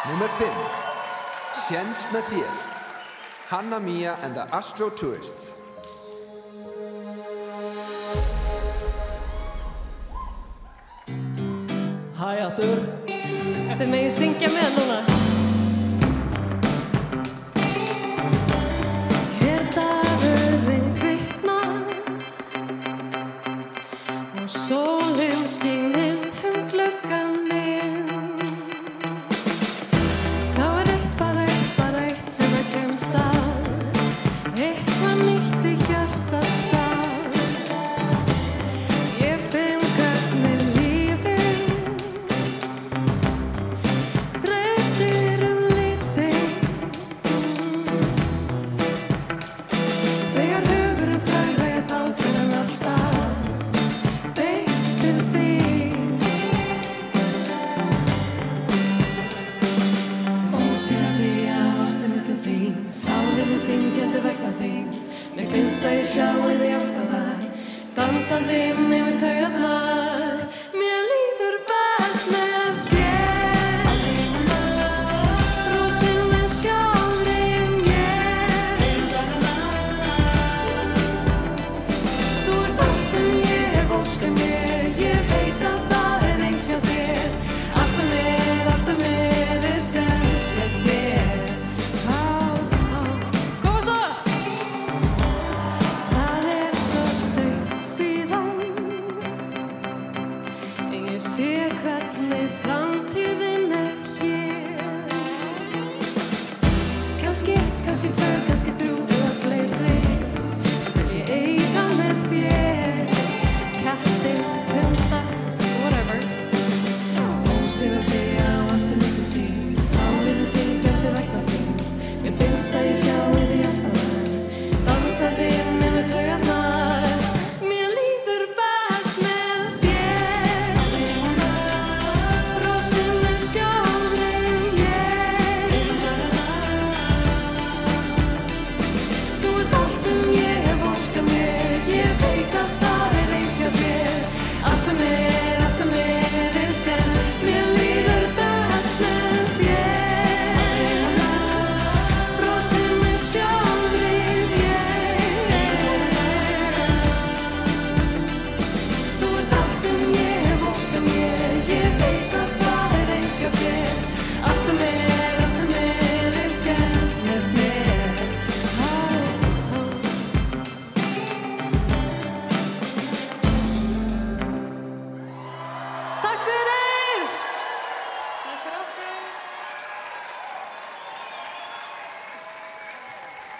Númer 5. Séns með þér. Hanna Mia and the Astro Tourists. Hæ, Artur. Þið megið syngja með núna. Dagurinn kviknar og sólin skín inn gluggann minn. Það var bara eitt sem gleymst að, eitthvað nýtt í hjartastað. Ég finn hvernig lífið breytir lítið. Þegar hugurinn frægra ég þá finn hann alltaf beint til þín. Ósigandi ástin er til þín, sálin er syngjandi vegna þín. Mér finnst að ég sjái þig alls staðar, dansandi inn yfir taugarnar. Mér líður best með þér, rósin er sjálfri mér. Þú ert allt sem ég hef óskað mér, ég veit að það er eins hjá þér. Allt sem er sens með þér. Koma svo! Það er svo stutt síðan ég sé hvernig framtíðin er hér. Kannski eitt, kannski tvö, kannski þrjú eða fleiri vil ég eiga með þér. Ketti, hunda, whatever. Ósigandi ástin er til þín, sálin er syngjandi vegna þín. Mér finnst að ég sjái þig alls staðar, dansandi inn yfir taugarnar. Mér líður best með þér, rósin er sjálfri mér. Þú ert allt sem ég hef óskað mér, ég veit að það er eins hjá þér. Allt sem er sens, mér líður best með þér, rósin er sjálfri mér. Þú ert allt sem ég hef óskað mér, ég veit að það er eins hjá þér. Allt sem er sens með mér. Takk fyrir! Takk fyrir okkur!